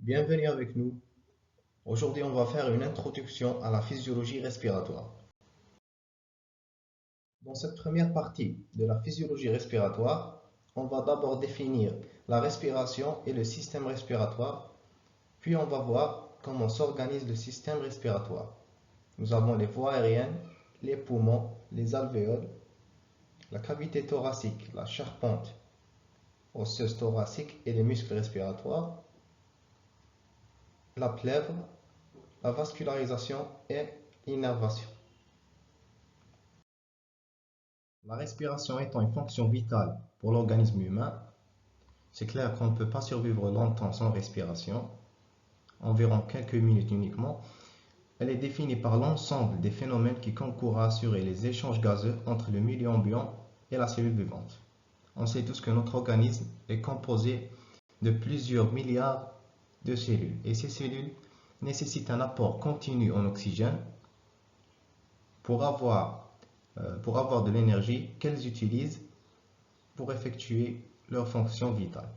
Bienvenue avec nous. Aujourd'hui, on va faire une introduction à la physiologie respiratoire. Dans cette première partie de la physiologie respiratoire, on va d'abord définir la respiration et le système respiratoire, puis on va voir comment s'organise le système respiratoire. Nous avons les voies aériennes, les poumons, les alvéoles, la cavité thoracique, la charpente osseuse thoracique et les muscles respiratoires, la plèvre, la vascularisation et l'innervation. La respiration étant une fonction vitale pour l'organisme humain, c'est clair qu'on ne peut pas survivre longtemps sans respiration, environ quelques minutes uniquement. Elle est définie par l'ensemble des phénomènes qui concourent à assurer les échanges gazeux entre le milieu ambiant et la cellule vivante. On sait tous que notre organisme est composé de plusieurs milliards de cellules et ces cellules nécessitent un apport continu en oxygène pour avoir de l'énergie qu'elles utilisent pour effectuer leurs fonctions vitales.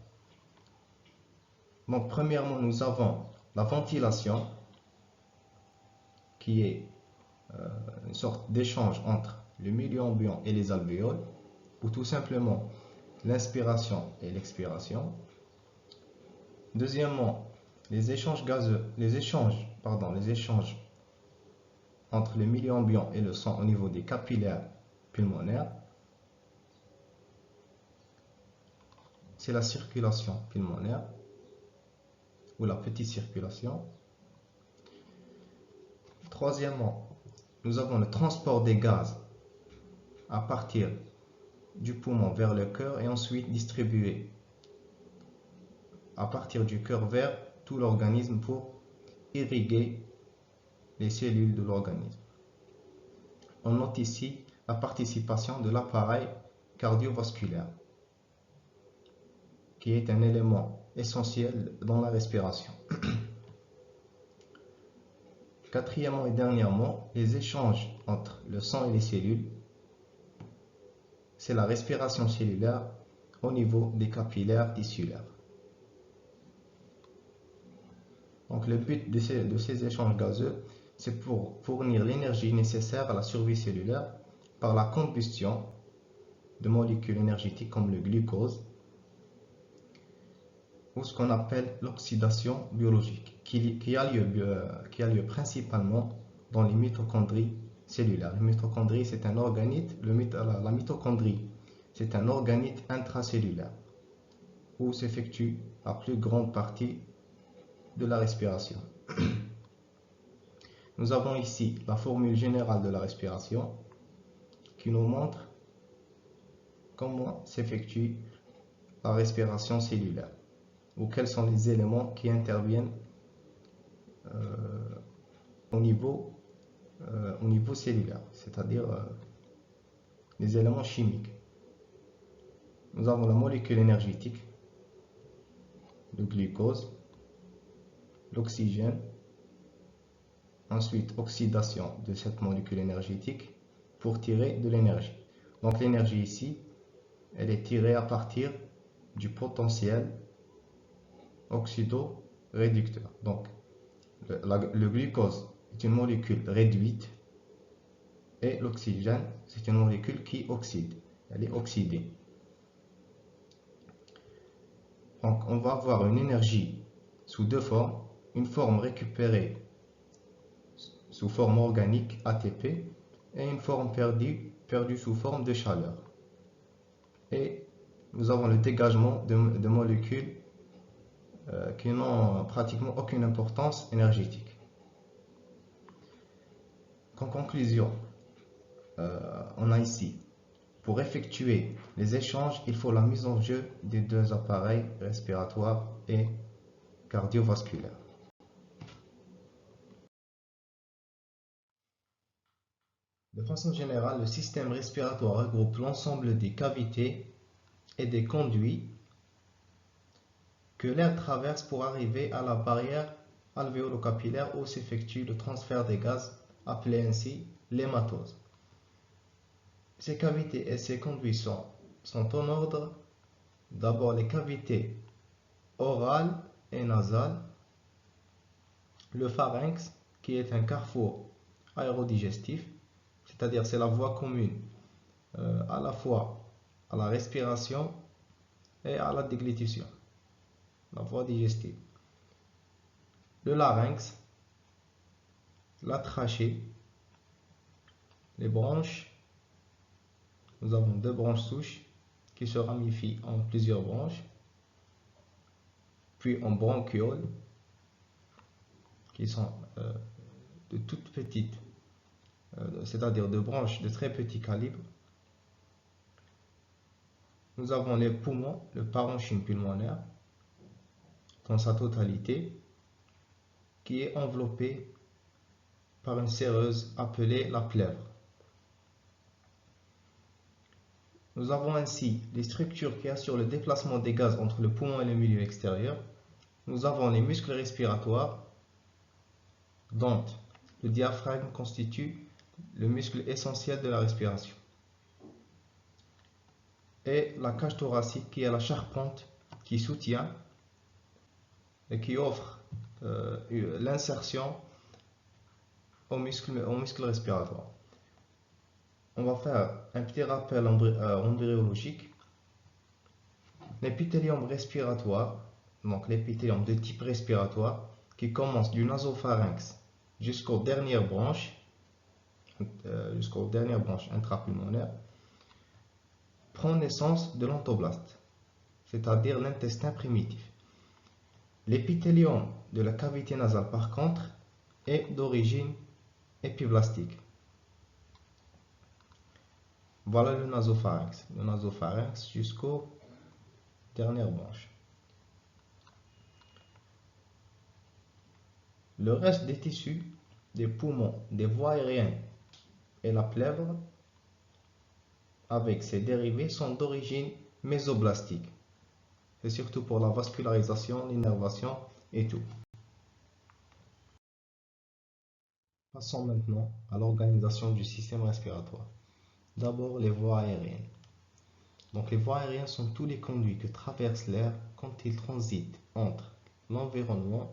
Donc, premièrement, nous avons la ventilation, qui est une sorte d'échange entre le milieu ambiant et les alvéoles, ou tout simplement l'inspiration et l'expiration. Deuxièmement, les échanges entre le milieu ambiant et le sang au niveau des capillaires pulmonaires. C'est la circulation pulmonaire ou la petite circulation. Troisièmement, nous avons le transport des gaz à partir du poumon vers le cœur et ensuite distribué à partir du cœur vers tout l'organisme pour irriguer les cellules de l'organisme. On note ici la participation de l'appareil cardiovasculaire, qui est un élément essentiel dans la respiration. Quatrièmement et dernièrement, les échanges entre le sang et les cellules, c'est la respiration cellulaire au niveau des capillaires tissulaires. Donc le but de ces échanges gazeux, c'est pour fournir l'énergie nécessaire à la survie cellulaire par la combustion de molécules énergétiques comme le glucose, ou ce qu'on appelle l'oxydation biologique, qui a lieu principalement dans les mitochondries cellulaires. La mitochondrie, c'est un organite, la mitochondrie, c'est un organite intracellulaire, où s'effectue la plus grande partie de la respiration. Nous avons ici la formule générale de la respiration, qui nous montre comment s'effectue la respiration cellulaire, ou quels sont les éléments qui interviennent au niveau cellulaire, c'est-à-dire les éléments chimiques. Nous avons la molécule énergétique, le glucose, l'oxygène, ensuite oxydation de cette molécule énergétique pour tirer de l'énergie. Donc l'énergie ici, elle est tirée à partir du potentiel oxydoréducteur. Donc le glucose est une molécule réduite et l'oxygène, c'est une molécule qui oxyde. Elle est oxydée. Donc on va avoir une énergie sous deux formes. Une forme récupérée sous forme organique ATP et une forme perdue sous forme de chaleur. Et nous avons le dégagement de molécules qui n'ont pratiquement aucune importance énergétique. En conclusion, on a ici, pour effectuer les échanges, il faut la mise en jeu des deux appareils respiratoires et cardiovasculaires. De façon générale, le système respiratoire regroupe l'ensemble des cavités et des conduits que l'air traverse pour arriver à la barrière alvéolo-capillaire où s'effectue le transfert des gaz, appelé ainsi l'hématose. Ces cavités et ces conduits sont en ordre. D'abord les cavités orales et nasales, le pharynx qui est un carrefour aérodigestif, c'est-à-dire c'est la voie commune à la fois à la respiration et à la déglutition, la voie digestive. Le larynx, la trachée, les branches, nous avons deux branches souches qui se ramifient en plusieurs branches, puis en bronchioles qui sont de toutes petites, c'est-à-dire de branches de très petit calibre. Nous avons les poumons, le parenchyme pulmonaire, dans sa totalité, qui est enveloppé par une séreuse appelée la plèvre. Nous avons ainsi les structures qui assurent le déplacement des gaz entre le poumon et le milieu extérieur. Nous avons les muscles respiratoires, dont le diaphragme constitue le muscle essentiel de la respiration. Et la cage thoracique qui est la charpente qui soutient et qui offre l'insertion au muscle respiratoire. On va faire un petit rappel embryologique. L'épithélium respiratoire, donc l'épithélium de type respiratoire, qui commence du nasopharynx jusqu'aux dernières branches intrapulmonaires, prend naissance de l'entoblaste, c'est-à-dire l'intestin primitif. L'épithélium de la cavité nasale, par contre, est d'origine épiblastique. Voilà le nasopharynx jusqu'aux dernières branches. Le reste des tissus, des poumons, des voies aériennes et la plèvre, avec ses dérivés, sont d'origine mésoblastique. C'est surtout pour la vascularisation, l'innervation et tout. Passons maintenant à l'organisation du système respiratoire. D'abord, les voies aériennes. Donc, les voies aériennes sont tous les conduits que traverse l'air quand il transite entre l'environnement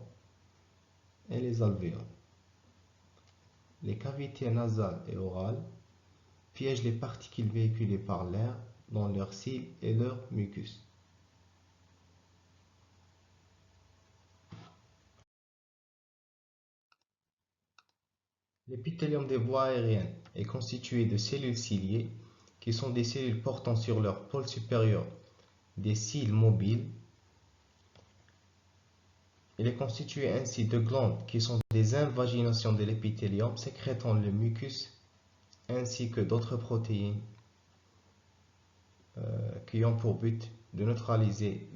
et les alvéoles. Les cavités nasales et orales piègent les particules véhiculées par l'air dans leurs cils et leur mucus. L'épithélium des voies aériennes est constitué de cellules ciliées qui sont des cellules portant sur leur pôle supérieur des cils mobiles. Il est constitué ainsi de glandes qui sont des invaginations de l'épithélium sécrétant le mucus ainsi que d'autres protéines qui ont pour but de neutraliser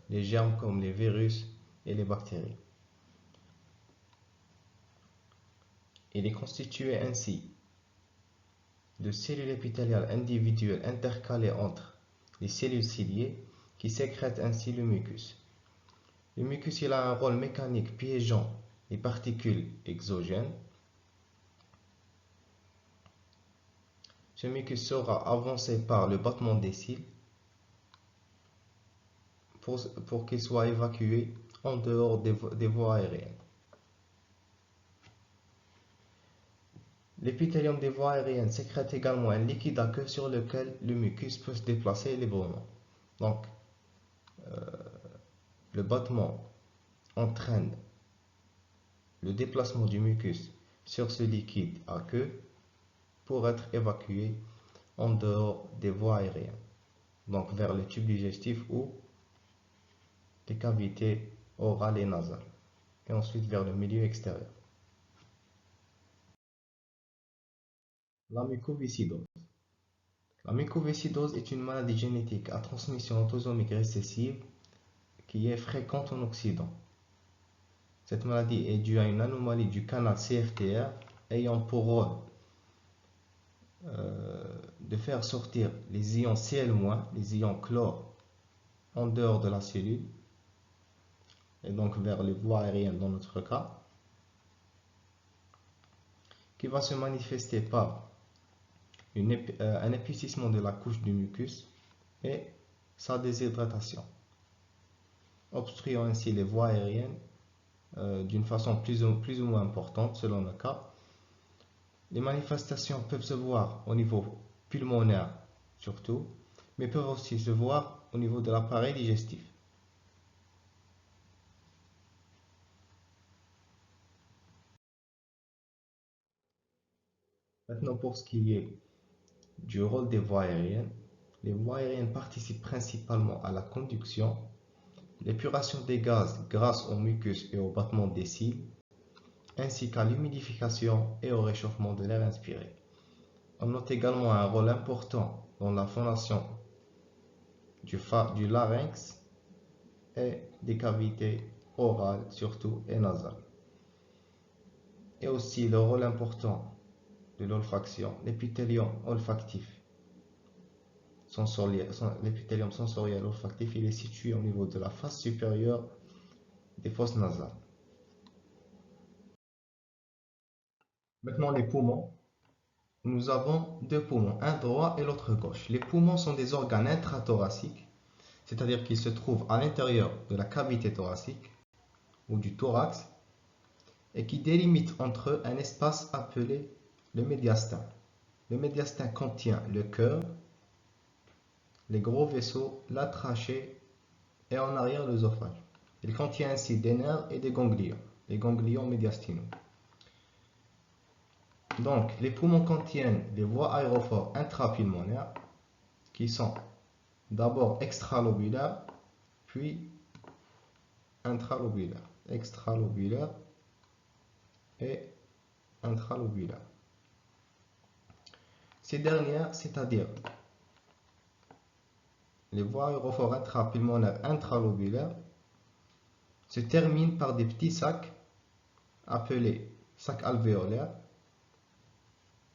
les germes comme les virus et les bactéries. Il est constitué ainsi de cellules épithéliales individuelles intercalées entre les cellules ciliées qui sécrètent ainsi le mucus. Le mucus il a un rôle mécanique piégeant les particules exogènes. Ce mucus sera avancé par le battement des cils pour qu'il soit évacué en dehors des voies aériennes. L'épithélium des voies aériennes sécrète également un liquide aqueux sur lequel le mucus peut se déplacer librement. Donc, le battement entraîne le déplacement du mucus sur ce liquide aqueux pour être évacué en dehors des voies aériennes, donc vers le tube digestif ou les cavités orales et nasales, et ensuite vers le milieu extérieur. La mucoviscidose. La mucoviscidose est une maladie génétique à transmission autosomique récessive qui est fréquente en Occident. Cette maladie est due à une anomalie du canal CFTR ayant pour rôle de faire sortir les ions Cl-, les ions chlore, en dehors de la cellule, et donc vers les voies aériennes dans notre cas, qui va se manifester par un épaississement de la couche du mucus et sa déshydratation, obstruant ainsi les voies aériennes d'une façon plus ou moins importante selon le cas. Les manifestations peuvent se voir au niveau pulmonaire surtout, mais peuvent aussi se voir au niveau de l'appareil digestif. Maintenant, pour ce qui est du rôle des voies aériennes, les voies aériennes participent principalement à la conduction, l'épuration des gaz grâce au mucus et au battement des cils, ainsi qu'à l'humidification et au réchauffement de l'air inspiré. On note également un rôle important dans la phonation du larynx et des cavités orales surtout et nasales. Et aussi le rôle important de l'olfaction, l'épithélium olfactif. L'épithélium sensoriel olfactif, il est situé au niveau de la face supérieure des fosses nasales. Maintenant, les poumons. Nous avons deux poumons, un droit et l'autre gauche. Les poumons sont des organes intrathoraciques, c'est-à-dire qu'ils se trouvent à l'intérieur de la cavité thoracique ou du thorax et qui délimitent entre eux un espace appelé le médiastin. Le médiastin contient le cœur, les gros vaisseaux, la trachée et en arrière l'œsophage. Il contient ainsi des nerfs et des ganglions, les ganglions médiastinaux. Donc, les poumons contiennent les voies aérophores intrapulmonaires qui sont d'abord extralobulaires, puis intralobulaires, extralobulaires et intralobulaires. Ces dernières, c'est-à-dire les voies aérophores intrapulmonaires intralobulaires, se terminent par des petits sacs appelés sacs alvéolaires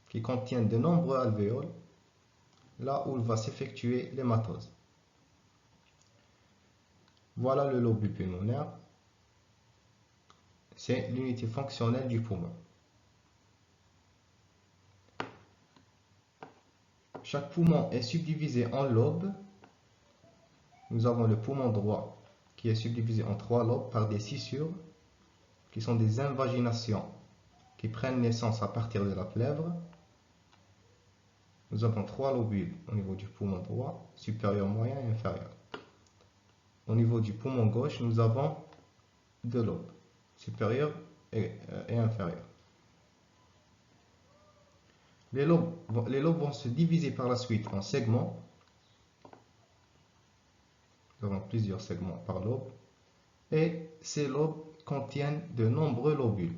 qui contiennent de nombreux alvéoles, là où il va s'effectuer l'hématose. Voilà le lobe pulmonaire, c'est l'unité fonctionnelle du poumon. Chaque poumon est subdivisé en lobes. Nous avons le poumon droit qui est subdivisé en 3 lobes par des scissures qui sont des invaginations qui prennent naissance à partir de la plèvre. Nous avons 3 lobules au niveau du poumon droit, supérieur, moyen et inférieur. Au niveau du poumon gauche, nous avons 2 lobes, supérieur et inférieur. Les lobes vont se diviser par la suite en segments. Nous avons plusieurs segments par lobe. Et ces lobes contiennent de nombreux lobules.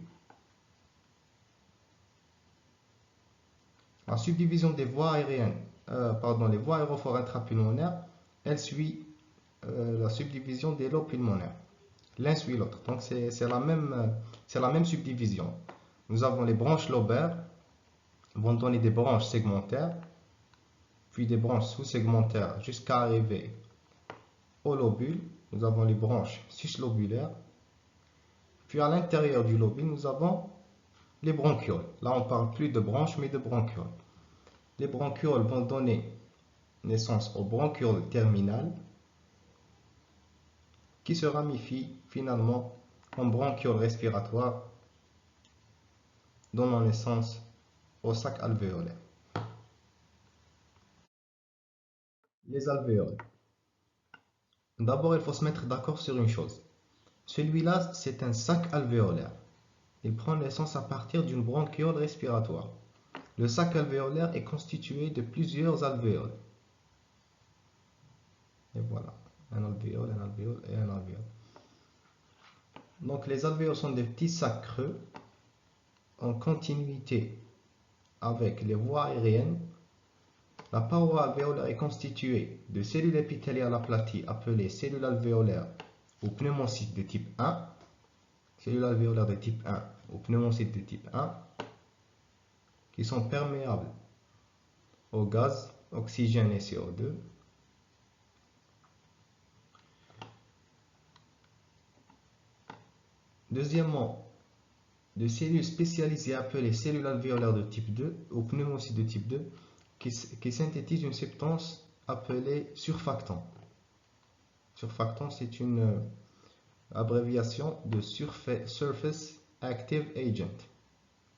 La subdivision des voies aériennes, les voies aérophores intrapulmonaires, elle suit la subdivision des lobes pulmonaires. L'un suit l'autre. Donc c'est la même subdivision. Nous avons les branches lobaires, vont donner des branches segmentaires, puis des branches sous-segmentaires jusqu'à arriver au lobule. Nous avons les branches suslobulaires. Puis à l'intérieur du lobule, nous avons les bronchioles. Là, on ne parle plus de branches, mais de bronchioles. Les bronchioles vont donner naissance aux bronchioles terminales qui se ramifient finalement en bronchioles respiratoires, donnant naissance au sac alvéolaire. Les alvéoles. D'abord, il faut se mettre d'accord sur une chose. Celui-là, c'est un sac alvéolaire. Il prend naissance à partir d'une bronchiole respiratoire. Le sac alvéolaire est constitué de plusieurs alvéoles. Et voilà, un alvéole et un alvéole. Donc les alvéoles sont des petits sacs creux en continuité avec les voies aériennes. La paroi alvéolaire est constituée de cellules épithéliales aplaties appelées cellules alvéolaires ou pneumocytes de type 1, cellules alvéolaires de type 1 ou pneumocytes de type 1, qui sont perméables au gaz, oxygène et CO2. Deuxièmement, de cellules spécialisées appelées cellules alvéolaires de type 2 ou pneumocytes de type 2 qui synthétisent une substance appelée surfactant. Surfactant, c'est une abréviation de Surface Active Agent,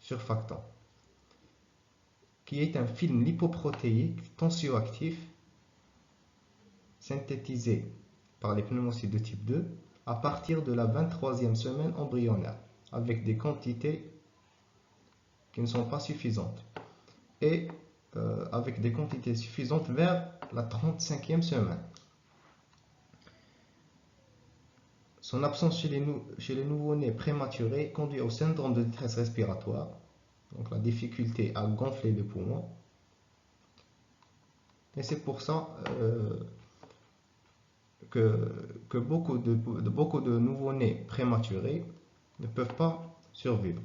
surfactant, qui est un film lipoprotéique tensioactif synthétisé par les pneumocytes de type 2 à partir de la 23e semaine embryonnaire, avec des quantités qui ne sont pas suffisantes, et avec des quantités suffisantes vers la 35e semaine. Son absence chez les nouveau-nés prématurés conduit au syndrome de détresse respiratoire, donc la difficulté à gonfler les poumons. Et c'est pour ça que beaucoup de nouveau-nés prématurés ne peuvent pas survivre.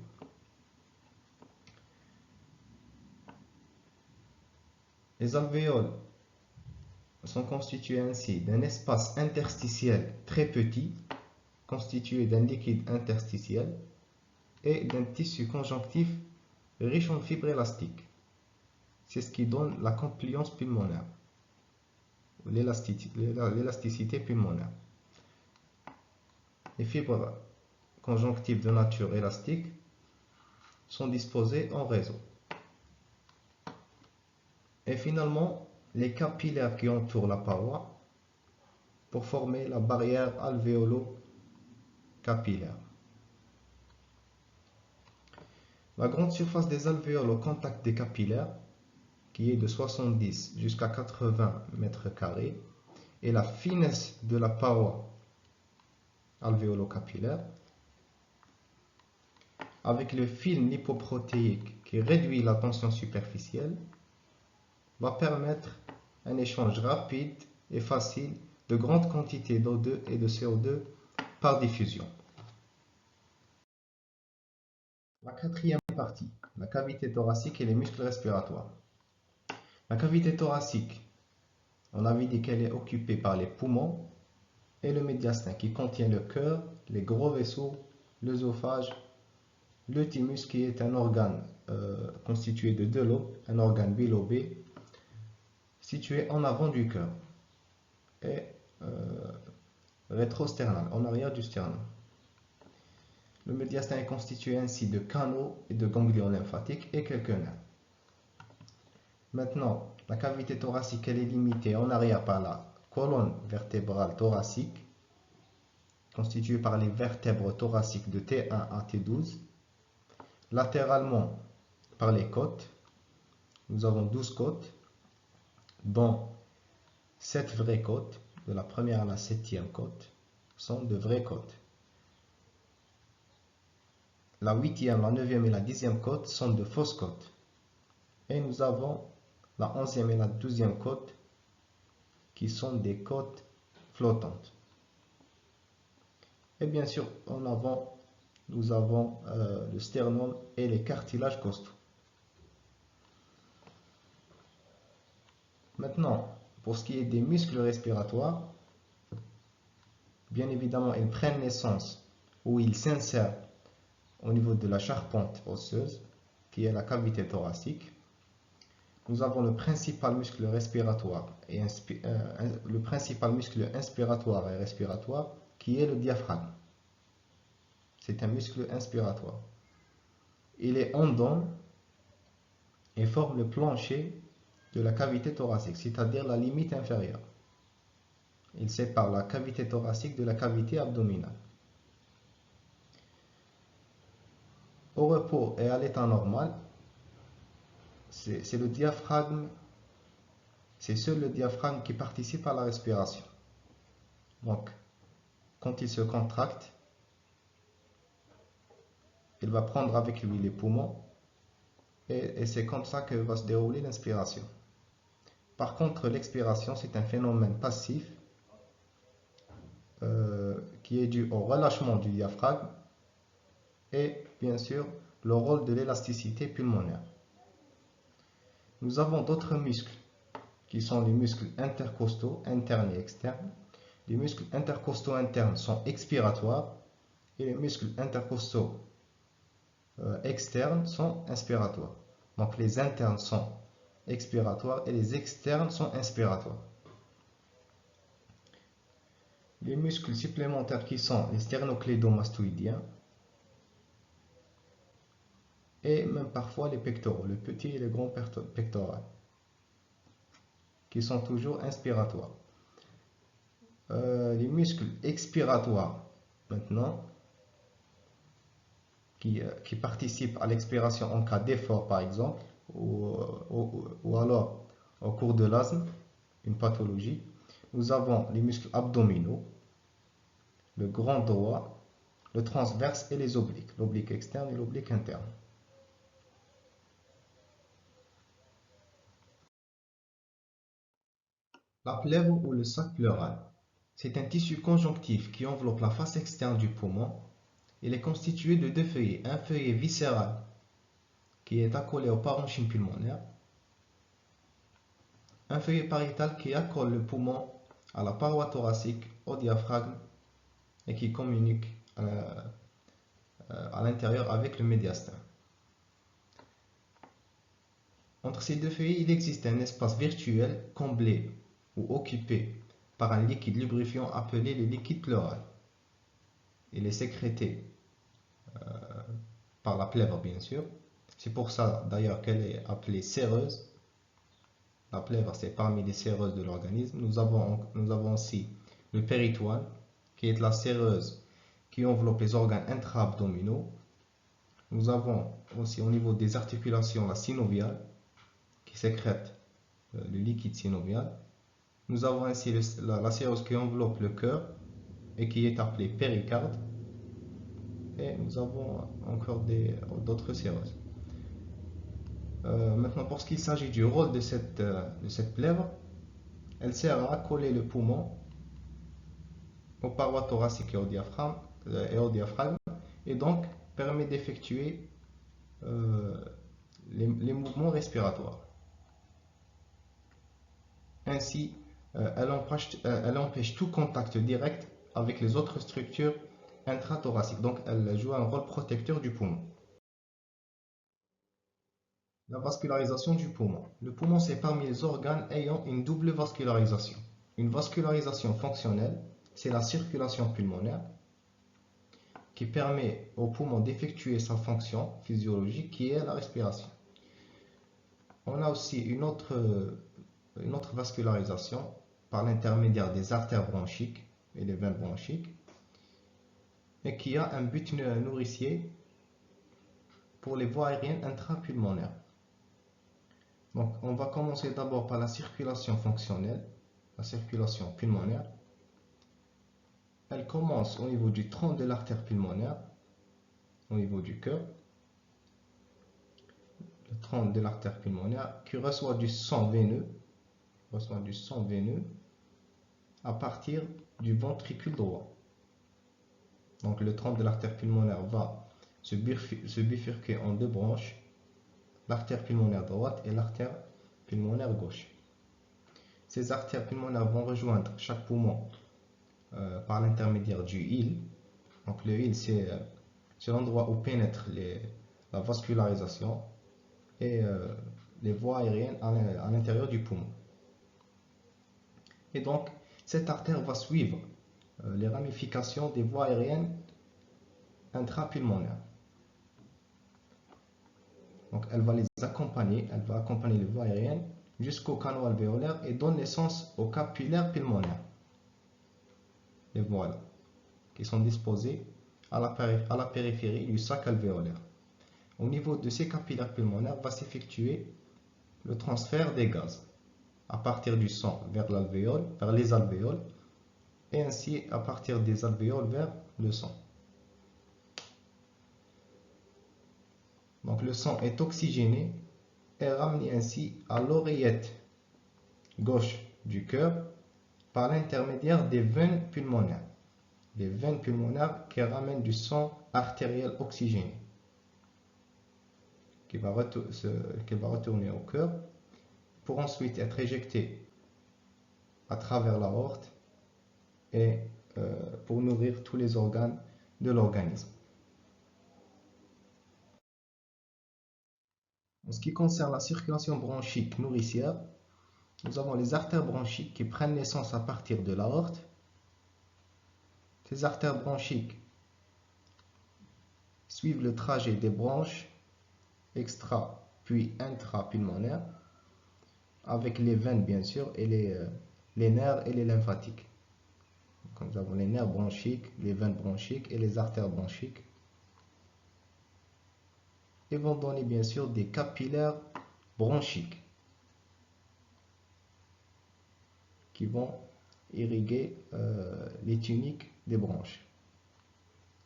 Les alvéoles sont constitués ainsi d'un espace interstitiel très petit, constitué d'un liquide interstitiel et d'un tissu conjonctif riche en fibres élastiques. C'est ce qui donne la compliance pulmonaire, l'élasticité pulmonaire. Les fibres conjonctives de nature élastique sont disposées en réseau. Et finalement, les capillaires qui entourent la paroi pour former la barrière alvéolo-capillaire. La grande surface des alvéoles au contact des capillaires, qui est de 70 jusqu'à 80 mètres carrés, et la finesse de la paroi alvéolo-capillaire, avec le film lipoprotéique qui réduit la tension superficielle, va permettre un échange rapide et facile de grandes quantités d'O2 et de CO2 par diffusion. La quatrième partie, la cavité thoracique et les muscles respiratoires. La cavité thoracique, on avait dit qu'elle est occupée par les poumons et le médiastin qui contient le cœur, les gros vaisseaux, l'œsophage, le thymus qui est un organe constitué de 2 lobes, un organe bilobé situé en avant du cœur et rétrosternal, en arrière du sternum. Le médiastin est constitué ainsi de canaux et de ganglions lymphatiques et quelques nerfs. Maintenant, la cavité thoracique elle est limitée en arrière par la colonne vertébrale thoracique, constituée par les vertèbres thoraciques de T1 à T12. Latéralement, par les côtes, nous avons 12 côtes, dont 7 vraies côtes, de la première à la 7e côte, sont de vraies côtes. La 8e, la 9e et la 10e côte sont de fausses côtes. Et nous avons la 11e et la 12e côte qui sont des côtes flottantes. Et bien sûr, nous avons le sternum et les cartilages costaux. Maintenant, pour ce qui est des muscles respiratoires, bien évidemment, ils prennent naissance ou ils s'insèrent au niveau de la charpente osseuse, qui est la cavité thoracique. Nous avons le principal muscle respiratoire et le principal muscle inspiratoire et respiratoire, qui est le diaphragme. C'est un muscle inspiratoire. Il est endone et forme le plancher de la cavité thoracique, c'est-à-dire la limite inférieure. Il sépare la cavité thoracique de la cavité abdominale. Au repos et à l'état normal, c'est le diaphragme, c'est seul le diaphragme qui participe à la respiration. Donc, quand il se contracte, il va prendre avec lui les poumons et c'est comme ça que va se dérouler l'inspiration. Par contre, l'expiration, c'est un phénomène passif qui est dû au relâchement du diaphragme et bien sûr le rôle de l'élasticité pulmonaire. Nous avons d'autres muscles qui sont les muscles intercostaux, internes et externes. Les muscles intercostaux internes sont expiratoires et les muscles intercostaux externes sont inspiratoires. Donc les internes sont expiratoires et les externes sont inspiratoires. les muscles supplémentaires qui sont les sternoclédomastoïdiens et même parfois les pectoraux, le petit et le grand pectoral, qui sont toujours inspiratoires. Les muscles expiratoires, maintenant, qui participent à l'expiration en cas d'effort, par exemple, ou alors au cours de l'asthme, une pathologie. Nous avons les muscles abdominaux, le grand droit, le transverse et les obliques, l'oblique externe et l'oblique interne. La plèvre ou le sac pleural, c'est un tissu conjonctif qui enveloppe la face externe du poumon. Il est constitué de deux feuillets, un feuillet viscéral qui est accolé au parenchyme pulmonaire, un feuillet pariétal qui accole le poumon à la paroi thoracique, au diaphragme et qui communique à l'intérieur avec le médiastin. Entre ces deux feuillets, il existe un espace virtuel comblé ou occupé par un liquide lubrifiant appelé le liquide pleural. Il est sécrété par la plèvre, bien sûr. C'est pour ça d'ailleurs qu'elle est appelée séreuse. La plèvre, c'est parmi les séreuses de l'organisme. Nous avons aussi le péritoine, qui est la séreuse qui enveloppe les organes intra-abdominaux. Nous avons aussi au niveau des articulations la synoviale, qui sécrète le liquide synovial. Nous avons ainsi la séreuse qui enveloppe le cœur et qui est appelée péricarde. Et nous avons encore d'autres séreuses. Maintenant, pour ce qu'il s'agit du rôle de cette plèvre, elle sert à accoler le poumon aux parois thoraciques et au diaphragme, et donc permet d'effectuer les mouvements respiratoires. Ainsi, elle empêche tout contact direct avec les autres structures intrathoraciques. Donc, elle joue un rôle protecteur du poumon. La vascularisation du poumon. Le poumon, c'est parmi les organes ayant une double vascularisation. Une vascularisation fonctionnelle, c'est la circulation pulmonaire qui permet au poumon d'effectuer sa fonction physiologique qui est la respiration. On a aussi une autre vascularisation par l'intermédiaire des artères bronchiques et des veines bronchiques et qui a un but nourricier pour les voies aériennes intrapulmonaires. Donc, on va commencer d'abord par la circulation fonctionnelle, la circulation pulmonaire. Elle commence au niveau du tronc de l'artère pulmonaire, au niveau du cœur. Le tronc de l'artère pulmonaire qui reçoit du sang veineux, à partir du ventricule droit. Donc, le tronc de l'artère pulmonaire va se bifurquer en deux branches, l'artère pulmonaire droite et l'artère pulmonaire gauche. Ces artères pulmonaires vont rejoindre chaque poumon par l'intermédiaire du île. Donc le île, c'est l'endroit où pénètre la vascularisation et les voies aériennes à l'intérieur du poumon. Et donc, cette artère va suivre les ramifications des voies aériennes intrapulmonaires. Donc, elle va accompagner les voies aériennes jusqu'au canaux alvéolaire et donne naissance aux capillaires pulmonaires. Et voilà, qui sont disposés à la périphérie du sac alvéolaire. Au niveau de ces capillaires pulmonaires va s'effectuer le transfert des gaz à partir du sang vers les alvéoles, et ainsi à partir des alvéoles vers le sang. Donc le sang est oxygéné et ramené ainsi à l'oreillette gauche du cœur par l'intermédiaire des veines pulmonaires. Les veines pulmonaires qui ramènent du sang artériel oxygéné qui va retourner au cœur pour ensuite être éjecté à travers l'aorte et pour nourrir tous les organes de l'organisme. En ce qui concerne la circulation bronchique nourricière, nous avons les artères bronchiques qui prennent naissance à partir de l'aorte Ces artères bronchiques suivent le trajet des branches extra puis intrapulmonaires avec les veines bien sûr et les nerfs et les lymphatiques. Donc, nous avons les nerfs bronchiques, les veines bronchiques et les artères bronchiques. Et vont donner bien sûr des capillaires bronchiques qui vont irriguer les tuniques des branches,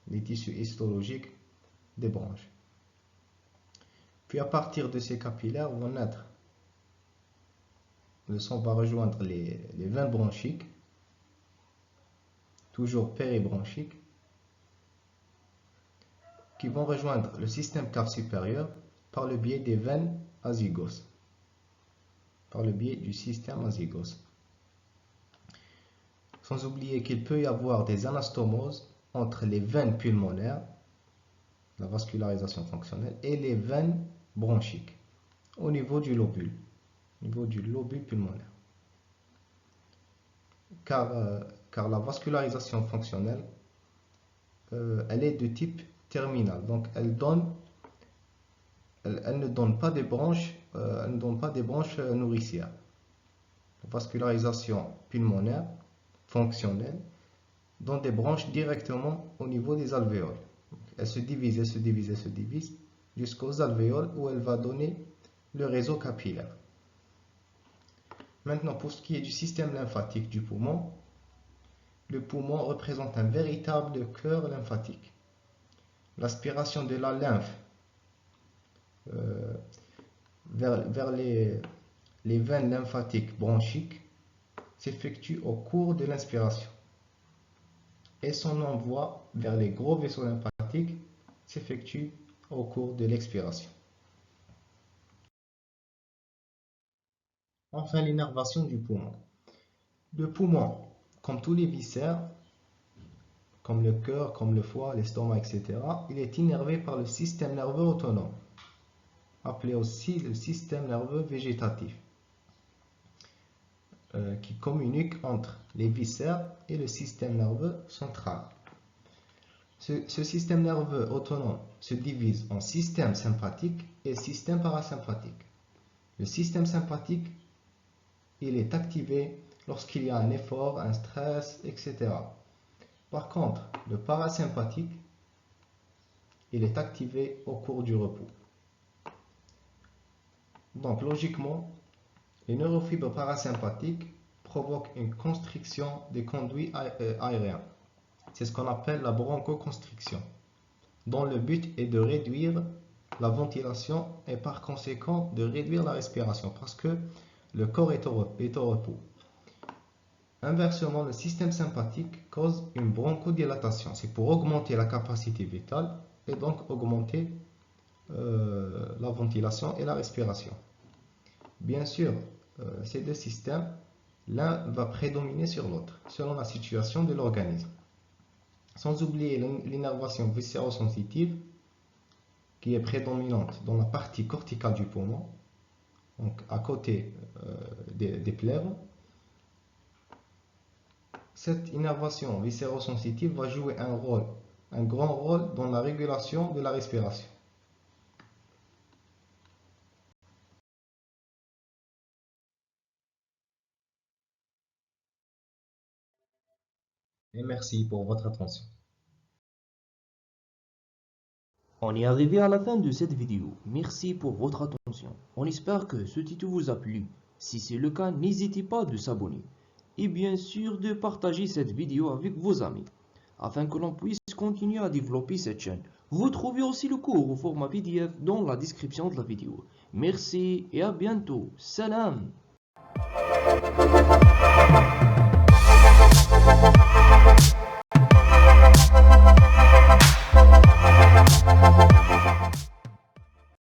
les tissus histologiques des branches. Puis à partir de ces capillaires vont naître, le sang va rejoindre les veines bronchiques, toujours péribronchiques, qui vont rejoindre le système cave supérieur par le biais des veines azygos, par le biais du système azygos. Sans oublier qu'il peut y avoir des anastomoses entre les veines pulmonaires, la vascularisation fonctionnelle, et les veines bronchiques au niveau du lobule pulmonaire. Car la vascularisation fonctionnelle, elle est de type terminal, donc elle ne donne pas des branches, nourricières. La vascularisation pulmonaire fonctionnelle donne des branches directement au niveau des alvéoles. Elle se divise jusqu'aux alvéoles où elle va donner le réseau capillaire. Maintenant, pour ce qui est du système lymphatique du poumon, le poumon représente un véritable cœur lymphatique. L'aspiration de la lymphe vers les veines lymphatiques bronchiques s'effectue au cours de l'inspiration et son envoi vers les gros vaisseaux lymphatiques s'effectue au cours de l'expiration. Enfin, l'innervation du poumon. Le poumon, comme tous les viscères, comme le cœur, comme le foie, l'estomac, etc., il est innervé par le système nerveux autonome, appelé aussi le système nerveux végétatif, qui communique entre les viscères et le système nerveux central. Ce système nerveux autonome se divise en système sympathique et système parasympathique. Le système sympathique, il est activé lorsqu'il y a un effort, un stress, etc. Par contre, le parasympathique, il est activé au cours du repos. Donc, logiquement, les neurofibres parasympathiques provoquent une constriction des conduits aériens. C'est ce qu'on appelle la bronchoconstriction, dont le but est de réduire la ventilation et par conséquent de réduire la respiration parce que le corps est au repos. Inversement, le système sympathique cause une bronchodilatation. C'est pour augmenter la capacité vitale et donc augmenter la ventilation et la respiration. Bien sûr, ces deux systèmes, l'un va prédominer sur l'autre, selon la situation de l'organisme. Sans oublier l'innervation viscérosensitive, qui est prédominante dans la partie corticale du poumon, donc à côté des plèvres. Cette innervation viscérosensitive va jouer un grand rôle dans la régulation de la respiration. Et merci pour votre attention. On est arrivé à la fin de cette vidéo. Merci pour votre attention. On espère que ce tuto vous a plu. Si c'est le cas, n'hésitez pas de s'abonner. Et bien sûr de partager cette vidéo avec vos amis, afin que l'on puisse continuer à développer cette chaîne. Vous trouvez aussi le cours au format PDF dans la description de la vidéo. Merci et à bientôt. Salam!